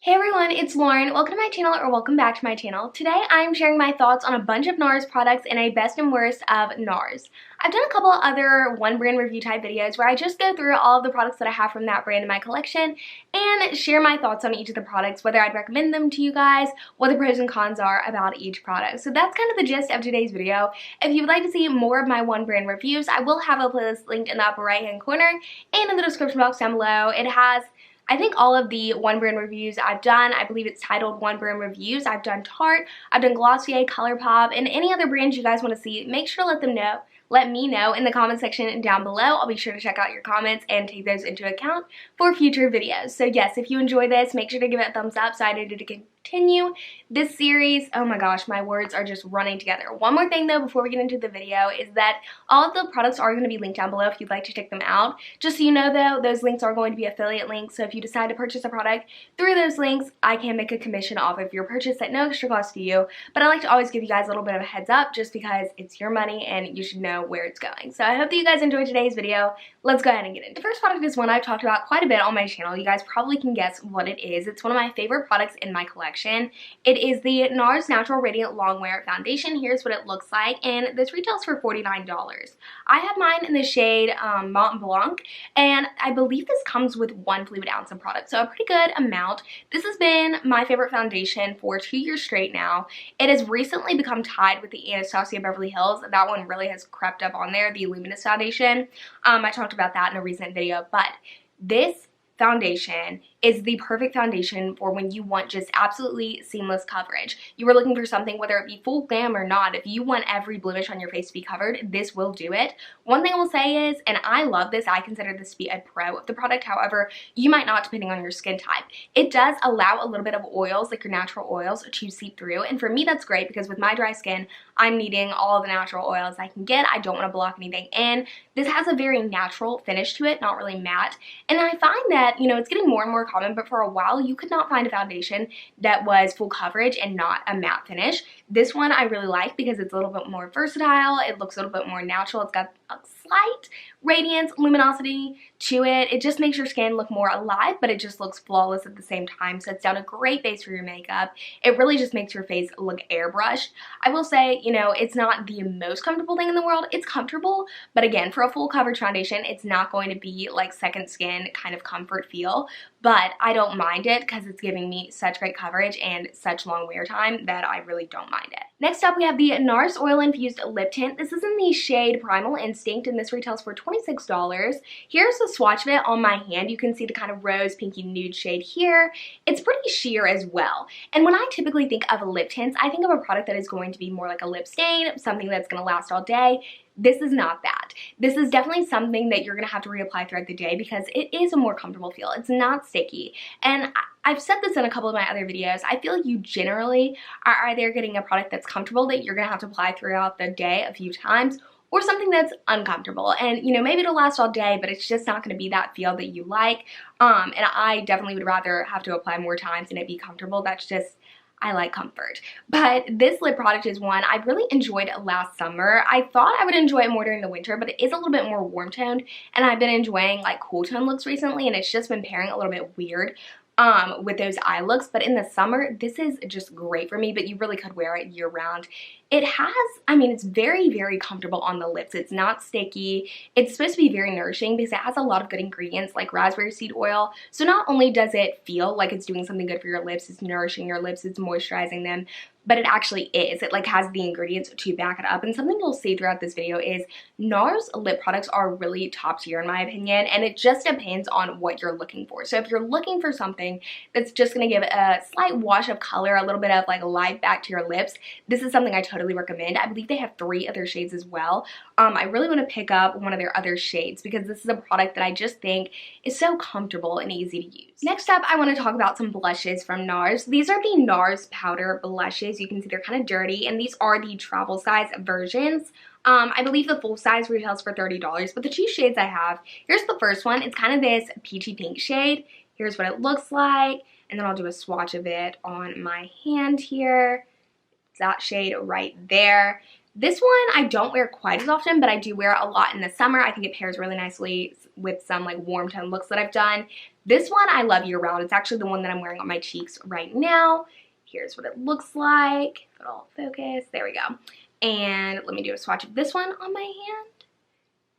Hey everyone, it's Lauren. Welcome to my channel, or welcome back to my channel. Today I'm sharing my thoughts on a bunch of NARS products and a best and worst of NARS. I've done a couple other one brand review type videos where I just go through all of the products that I have from that brand in my collection and share my thoughts on each of the products, whether I'd recommend them to you guys, what the pros and cons are about each product. So that's kind of the gist of today's video. If you would like to see more of my one brand reviews, I will have a playlist linked in the upper right hand corner and in the description box down below. It has I think all of the one brand reviews I've done. I believe it's titled One Brand Reviews. I've done Tarte, I've done Glossier, ColourPop, and any other brands you guys want to see, make sure to let me know in the comment section down below. I'll be sure to check out your comments and take those into account for future videos. So yes, if you enjoy this, make sure to give it a thumbs up so I know to continue this series. Oh my gosh, my words are just running together. One more thing though before we get into the video is that all of the products are going to be linked down below if you'd like to check them out. Just so you know though, those links are going to be affiliate links, so if you decide to purchase a product through those links, I can make a commission off of your purchase at no extra cost to you. But I like to always give you guys a little bit of a heads up just because it's your money and you should know where it's going. So I hope that you guys enjoyed today's video. Let's go ahead and get into it. The first product is one I've talked about quite a bit on my channel. You guys probably can guess what it is. It's one of my favorite products in my collection. It is the NARS Natural Radiant Longwear Foundation. Here's what it looks like, and this retails for $49. I have mine in the shade Mont Blanc, and I believe this comes with 1 fluid ounce of product, so a pretty good amount. This has been my favorite foundation for 2 years straight now. It has recently become tied with the Anastasia Beverly Hills. That one really has crept up on there, the Luminous Foundation. I talked about that in a recent video, but this foundation is the perfect foundation for when you want just absolutely seamless coverage. You were looking for something, whether it be full glam or not, if you want every blemish on your face to be covered, this will do it. One thing I will say is, and I love this, I consider this to be a pro of the product, however, you might not depending on your skin type. It does allow a little bit of oils, like your natural oils, to seep through, and for me that's great because with my dry skin, I'm needing all the natural oils I can get. I don't want to block anything in. This has a very natural finish to it, not really matte, and I find that, you know, it's getting more and more common, but for a while you could not find a foundation that was full coverage and not a matte finish. This one I really like because it's a little bit more versatile. It looks a little bit more natural. It's got a slight radiance, luminosity to it. It just makes your skin look more alive, but it just looks flawless at the same time. So it's down a great base for your makeup. It really just makes your face look airbrushed. I will say, you know, it's not the most comfortable thing in the world. It's comfortable, but again, for a full coverage foundation, it's not going to be like second skin kind of comfort feel. But I don't mind it because it's giving me such great coverage and such long wear time that I really don't mind it. Next up, we have the NARS Oil Infused Lip Tint. This is in the shade Primal Instinct, and this retails for $26. Here's a swatch of it on my hand. You can see the kind of rose pinky nude shade here. It's pretty sheer as well. And when I typically think of lip tints, I think of a product that is going to be more like a lip stain, something that's going to last all day. This is not that. This is definitely something that you're going to have to reapply throughout the day because it is a more comfortable feel. It's not sticky. And I've said this in a couple of my other videos. I feel like you generally are either getting a product that's comfortable that you're going to have to apply throughout the day a few times, or something that's uncomfortable. And, you know, maybe it'll last all day, but it's just not going to be that feel that you like. And I definitely would rather have to apply more times and it be comfortable. That's just, I like comfort. But this lip product is one I really enjoyed last summer. I thought I would enjoy it more during the winter, but it is a little bit more warm toned, and I've been enjoying like cool tone looks recently, and it's just been pairing a little bit weird with those eye looks. But in the summer, this is just great for me, but you really could wear it year round. It has, I mean, it's very, very comfortable on the lips. It's not sticky. It's supposed to be very nourishing because it has a lot of good ingredients like raspberry seed oil. So not only does it feel like it's doing something good for your lips, it's nourishing your lips, it's moisturizing them, but it actually is. It like has the ingredients to back it up. And something you'll see throughout this video is NARS lip products are really top tier in my opinion, and it just depends on what you're looking for. So if you're looking for something that's just going to give a slight wash of color, a little bit of like life back to your lips, this is something I totally recommend. I believe they have 3 other shades as well. I really want to pick up one of their other shades because this is a product that I just think is so comfortable and easy to use. Next up, I want to talk about some blushes from NARS. These are the NARS powder blushes. You can see they're kind of dirty, and these are the travel size versions. I believe the full size retails for $30, but the 2 shades I have, here's the first one. It's kind of this peachy pink shade. Here's what it looks like, and then I'll do a swatch of it on my hand here. It's that shade right there. This one I don't wear quite as often, but I do wear a lot in the summer. I think it pairs really nicely with some like warm tone looks that I've done. This one I love year round. It's actually the one that I'm wearing on my cheeks right now. Here's what it looks like. If it'll focus. There we go. And let me do a swatch of this one on my hand.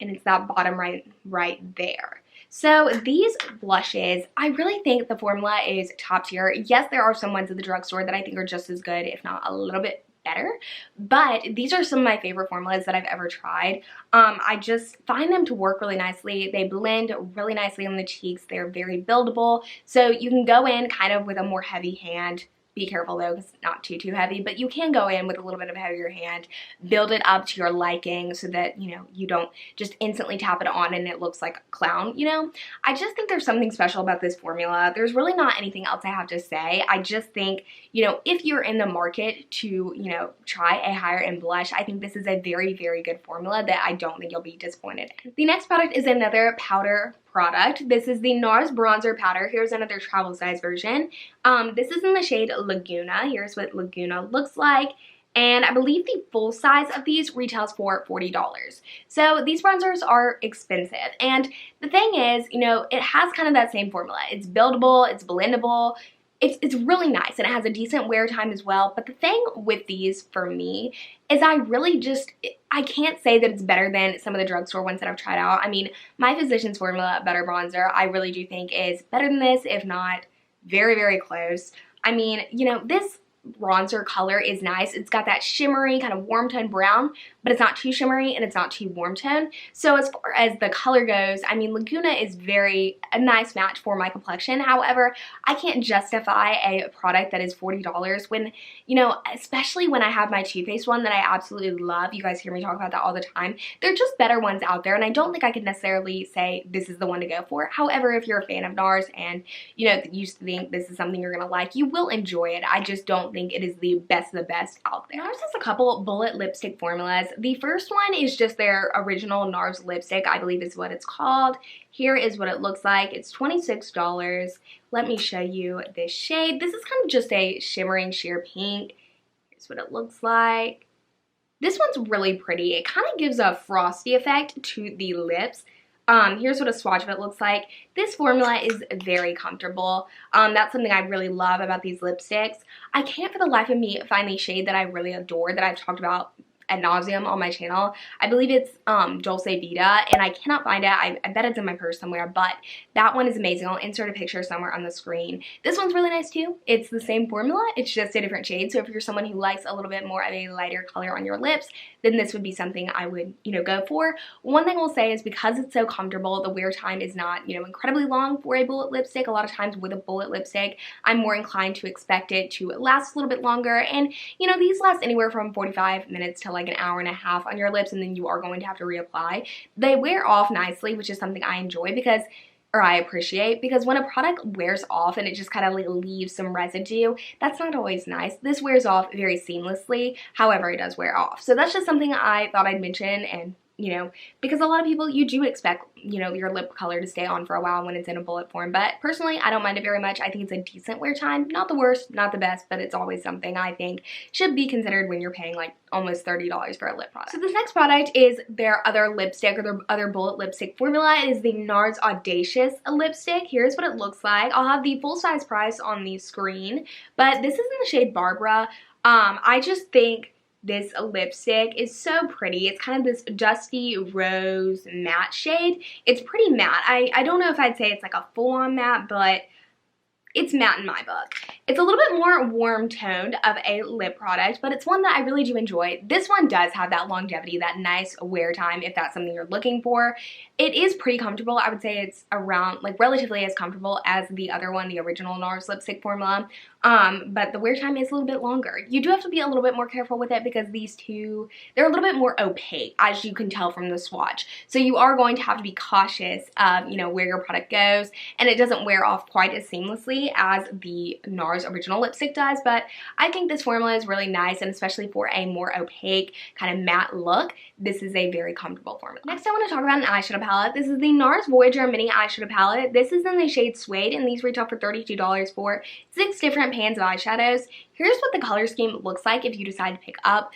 And it's that bottom right there. So these blushes, I really think the formula is top tier. Yes, there are some ones at the drugstore that I think are just as good, if not a little bit better, but these are some of my favorite formulas that I've ever tried. I just find them to work really nicely. They blend really nicely on the cheeks. They're very buildable, so you can go in kind of with a more heavy hand. Be careful though, because it's not too heavy, but you can go in with a little bit of a heavier hand, build it up to your liking so that, you know, you don't just instantly tap it on and it looks like a clown, you know? I just think there's something special about this formula. There's really not anything else I have to say. I just think, you know, if you're in the market to, you know, try a higher end blush, I think this is a very, very good formula that I don't think you'll be disappointed in. The next product is another powder product. This is the NARS bronzer powder. Here's another travel size version. This is in the shade Laguna. Here's what Laguna looks like. And I believe the full size of these retails for $40. So these bronzers are expensive. And the thing is, you know, it has kind of that same formula. It's buildable, it's blendable, it's really nice, and it has a decent wear time as well. But the thing with these for me is I can't say that it's better than some of the drugstore ones that I've tried out. I mean, my Physicians Formula Butter Bronzer, I really do think is better than this, if not very, very close. I mean, you know, this bronzer color is nice. It's got that shimmery kind of warm tone brown, but it's not too shimmery and it's not too warm tone. So as far as the color goes, I mean, Laguna is a nice match for my complexion. However, I can't justify a product that is $40 when, you know, especially when I have my Too Faced one that I absolutely love. You guys hear me talk about that all the time. There are just better ones out there, and I don't think I could necessarily say this is the one to go for. However, if you're a fan of NARS and, you know, you think this is something you're gonna like, you will enjoy it. I just don't think it is the best of the best out there. NARS has a couple bullet lipstick formulas. The first one is just their original NARS lipstick, I believe is what it's called. Here is what it looks like. It's $26. Let me show you this shade. This is kind of just a shimmering sheer pink. Here's what it looks like. This one's really pretty. It kind of gives a frosty effect to the lips. Here's what a swatch of it looks like. This formula is very comfortable. That's something I really love about these lipsticks. I can't for the life of me find the shade that I really adore that I've talked about ad nauseum on my channel. I believe it's Dulce Vita, and I cannot find it. I bet it's in my purse somewhere, but that one is amazing. I'll insert a picture somewhere on the screen. This one's really nice too. It's the same formula, it's just a different shade. So if you're someone who likes a little bit more of a lighter color on your lips, then this would be something I would, you know, go for. One thing I'll say is because it's so comfortable, the wear time is not, you know, incredibly long for a bullet lipstick. A lot of times with a bullet lipstick, I'm more inclined to expect it to last a little bit longer. And, you know, these last anywhere from 45 minutes to like an hour and a half on your lips, and then you are going to have to reapply. They wear off nicely, which is something I enjoy because, or I appreciate, because when a product wears off and it just kind of like leaves some residue, that's not always nice. This wears off very seamlessly, however it does wear off. So that's just something I thought I'd mention, and you know, because a lot of people, you do expect, you know, your lip color to stay on for a while when it's in a bullet form, but personally, I don't mind it very much. I think it's a decent wear time, not the worst, not the best, but it's always something I think should be considered when you're paying like almost $30 for a lip product. So this next product is their other lipstick, or their other bullet lipstick formula. It is the NARS Audacious lipstick. Here's what it looks like. I'll have the full size price on the screen, but this is in the shade Barbara. I just think this lipstick is so pretty. It's kind of this dusty rose matte shade. It's pretty matte. I don't know if I'd say it's like a full-on matte, but it's matte in my book. It's a little bit more warm toned of a lip product, but it's one that I really do enjoy. This one does have that longevity, that nice wear time if that's something you're looking for. It is pretty comfortable. I would say it's around, like, relatively as comfortable as the other one, the original NARS lipstick formula. But the wear time is a little bit longer. You do have to be a little bit more careful with it because these two, they're a little bit more opaque, as you can tell from the swatch. So you are going to have to be cautious of, you know, where your product goes, and it doesn't wear off quite as seamlessly as the NARS original lipstick does. But I think this formula is really nice, and especially for a more opaque kind of matte look, this is a very comfortable formula. Next, I want to talk about an eyeshadow palette. This is the NARS Voyager Mini Eyeshadow Palette. This is in the shade Suede, and these retail for $32 for 6 different pans of eyeshadows. Here's what the color scheme looks like if you decide to pick up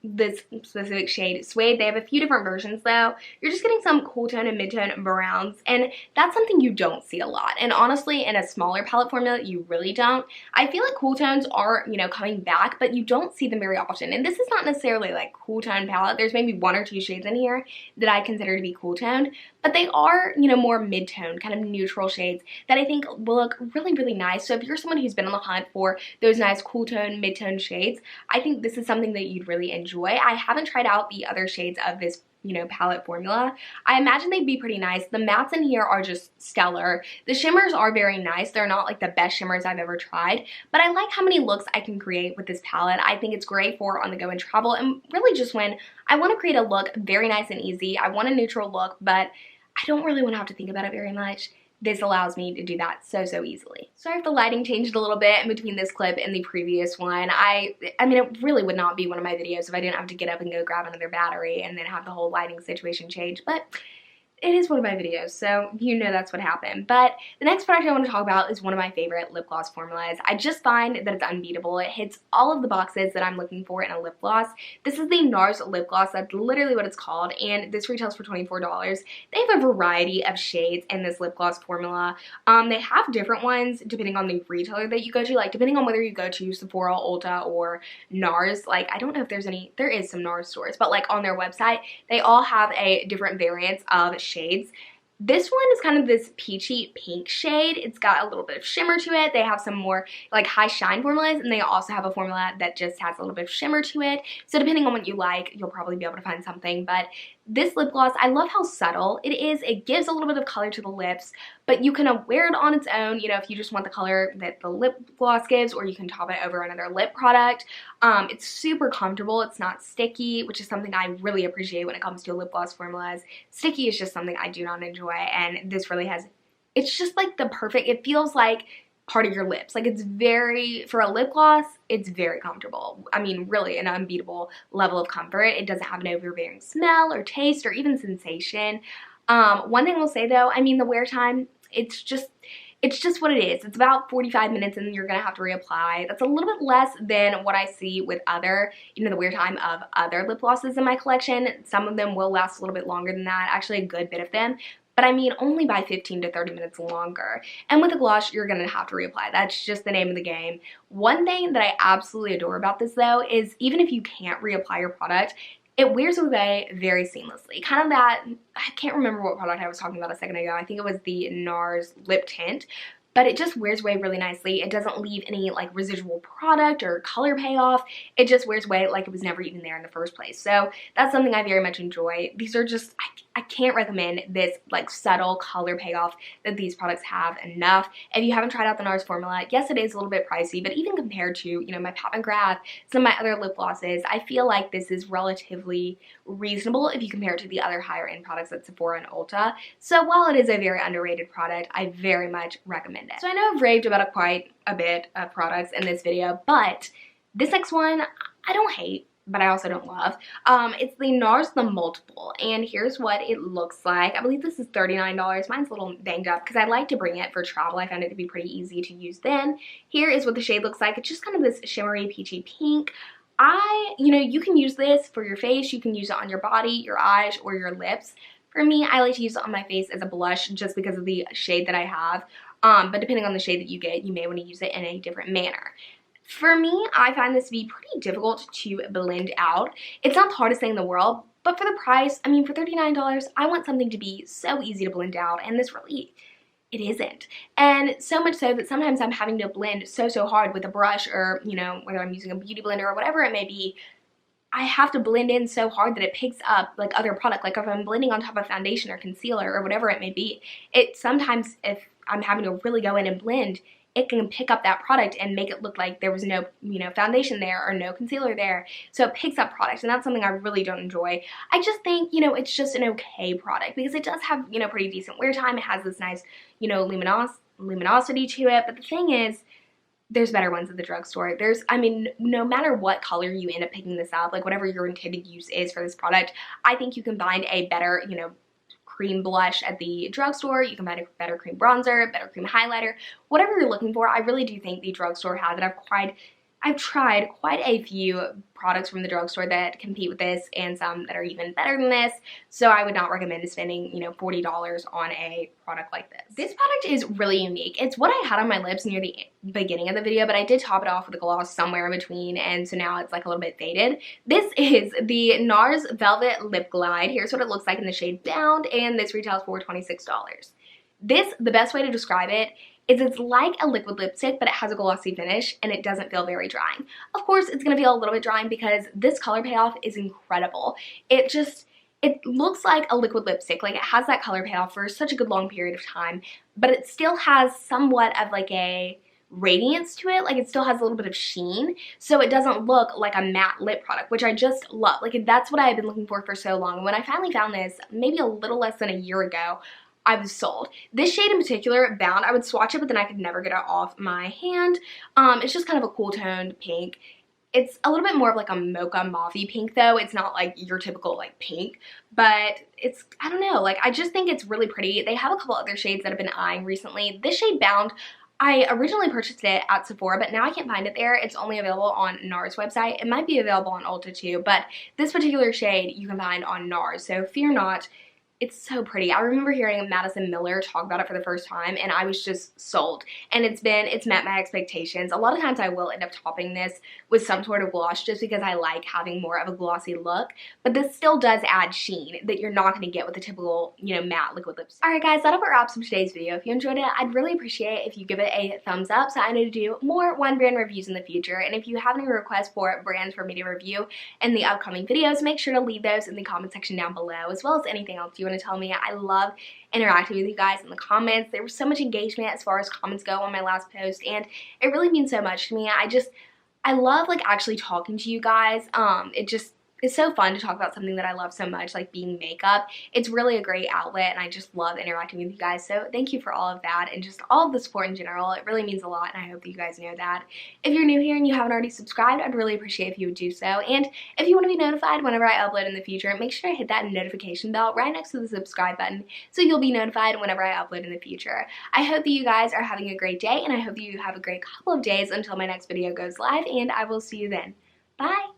this specific shade Suede. They have a few different versions though. You're just getting some cool tone and mid-tone browns, and that's something you don't see a lot. And honestly, in a smaller palette formula, you really don't. I feel like cool tones are, you know, coming back, but you don't see them very often. And this is not necessarily like cool tone palette. There's maybe 1 or 2 shades in here that I consider to be cool toned, but they are, you know, more mid-tone, kind of neutral shades that I think will look really, really nice. So if you're someone who's been on the hunt for those nice cool tone, mid-tone shades, I think this is something that you'd really enjoy. I haven't tried out the other shades of this, you know, palette formula. I imagine they'd be pretty nice. The mattes in here are just stellar. The shimmers are very nice. They're not like the best shimmers I've ever tried, but I like how many looks I can create with this palette. I think it's great for on the go and travel, and really just when I want to create a look very nice and easy. I want a neutral look, but I don't really want to have to think about it very much. This allows me to do that so easily. Sorry if the lighting changed a little bit in between this clip and the previous one. I mean, it really would not be one of my videos if I didn't have to get up and go grab another battery and then have the whole lighting situation change, but it is one of my videos, so you know that's what happened. But the next product I want to talk about is one of my favorite lip gloss formulas. I just find that it's unbeatable. It hits all of the boxes that I'm looking for in a lip gloss. This is the NARS lip gloss. That's literally what it's called, and this retails for $24. They have a variety of shades in this lip gloss formula. They have different ones depending on the retailer that you go to, like depending on whether you go to Sephora, Ulta, or NARS. Like, I don't know if there's any, there is some NARS stores, but like on their website, they all have a different variants of shades. This one is kind of this peachy pink shade. It's got a little bit of shimmer to it. They have some more like high shine formulas, and they also have a formula that just has a little bit of shimmer to it. So depending on what you like, you'll probably be able to find something. But this lip gloss, I love how subtle it is. It gives a little bit of color to the lips, but you can wear it on its own, you know, if you just want the color that the lip gloss gives, or you can top it over another lip product. It's super comfortable. It's not sticky, which is something I really appreciate when it comes to lip gloss formulas. Sticky is just something I do not enjoy, and this really has, it's just like the perfect, it feels like part of your lips. Like, it's very, for a lip gloss, it's very comfortable. I mean, really an unbeatable level of comfort. It doesn't have an overbearing smell or taste or even sensation. One thing I'll say though, I mean, the wear time, it's just what it is. It's about 45 minutes and then you're gonna have to reapply. That's a little bit less than what I see with other, you know, the wear time of other lip glosses in my collection. Some of them will last a little bit longer than that, actually a good bit of them. But I mean only by 15 to 30 minutes longer. And with a gloss, you're gonna have to reapply. That's just the name of the game. One thing that I absolutely adore about this though is even if you can't reapply your product, it wears away very seamlessly. Kind of that, I can't remember what product I was talking about a second ago. I think it was the NARS lip tint. But it just wears away really nicely. It doesn't leave any like residual product or color payoff. It just wears away like it was never even there in the first place. So that's something I very much enjoy. These are just, I can't recommend this like subtle color payoff that these products have enough. If you haven't tried out the NARS formula, yes, it is a little bit pricey, but even compared to, you know, my Pat McGrath, some of my other lip glosses, I feel like this is relatively reasonable if you compare it to the other higher end products at Sephora and Ulta. So while it is a very underrated product, I very much recommend it. So I know I've raved about quite a bit of products in this video, but this next one I don't hate, but I also don't love. It's the NARS The Multiple, and here's what it looks like. I believe this is $39. Mine's a little banged up because I like to bring it for travel. I found it to be pretty easy to use then. Here is what the shade looks like. It's just kind of this shimmery peachy pink. You know, you can use this for your face, you can use it on your body, your eyes, or your lips. For me, I like to use it on my face as a blush just because of the shade that I have. But depending on the shade that you get, you may want to use it in a different manner. For me, I find this to be pretty difficult to blend out. It's not the hardest thing in the world, but for the price, I mean, for $39, I want something to be so easy to blend out, and this really, it isn't. And so much so that sometimes I'm having to blend so hard with a brush, or, you know, whether I'm using a beauty blender or whatever it may be, I have to blend in so hard that it picks up like other product. Like if I'm blending on top of foundation or concealer or whatever it may be, it sometimes, if I'm having to really go in and blend, it can pick up that product and make it look like there was no, you know, foundation there or no concealer there. So it picks up product, and that's something I really don't enjoy. I just think, you know, it's just an okay product because it does have, you know, pretty decent wear time. It has this nice, you know, luminosity to it. But the thing is, there's better ones at the drugstore. There's, I mean, no matter what color you end up picking this up, like whatever your intended use is for this product, I think you can find a better, you know, cream blush at the drugstore. You can find a better cream bronzer, better cream highlighter, whatever you're looking for. I really do think the drugstore has it. I've tried I've tried quite a few products from the drugstore that compete with this and some that are even better than this, so I would not recommend spending, $40 on a product like this. This product is really unique. It's what I had on my lips near the beginning of the video, but I did top it off with a gloss somewhere in between, and so now it's like a little bit faded. This is the NARS Velvet Lip Glide. Here's what it looks like in the shade Bound, and this retails for $26. The best way to describe it is it's like a liquid lipstick, but it has a glossy finish and it doesn't feel very drying. Of course, it's going to feel a little bit drying because this color payoff is incredible. It looks like a liquid lipstick. Like, it has that color payoff for such a good long period of time, but it still has somewhat of like a radiance to it. Like, it still has a little bit of sheen, so it doesn't look like a matte lip product, which I just love. Like, that's what I've been looking for so long. And when I finally found this, maybe a little less than a year ago, I was sold. This shade in particular, Bound, I would swatch it, but then I could never get it off my hand. It's just kind of a cool toned pink. It's a little bit more of like a mocha mauve-y pink though. It's not like your typical like pink, but it's, I don't know, like I just think it's really pretty. They have a couple other shades that I've been eyeing recently. This shade Bound, I originally purchased it at Sephora, but now I can't find it there. It's only available on NARS website. It might be available on Ulta too, but this particular shade you can find on NARS, so fear not. It's so pretty. I remember hearing Madison Miller talk about it for the first time, and I was just sold. And it's met my expectations. A lot of times I will end up topping this with some sort of gloss just because I like having more of a glossy look. But this still does add sheen that you're not going to get with a typical, matte liquid lipstick. Alright guys, that about wraps up today's video. If you enjoyed it, I'd really appreciate it if you give it a thumbs up so I know to do more one brand reviews in the future. And if you have any requests for brands for me to review in the upcoming videos, make sure to leave those in the comment section down below, as well as anything else you want to tell me. I love interacting with you guys in the comments. There was so much engagement as far as comments go on my last post, and it really means so much to me. I love like actually talking to you guys. It's so fun to talk about something that I love so much, like being makeup. It's really a great outlet, and I just love interacting with you guys. So thank you for all of that and just all of the support in general. It really means a lot, and I hope that you guys know that. If you're new here and you haven't already subscribed, I'd really appreciate if you would do so. And if you want to be notified whenever I upload in the future, make sure to hit that notification bell right next to the subscribe button so you'll be notified whenever I upload in the future. I hope that you guys are having a great day, and I hope that you have a great couple of days until my next video goes live, and I will see you then. Bye!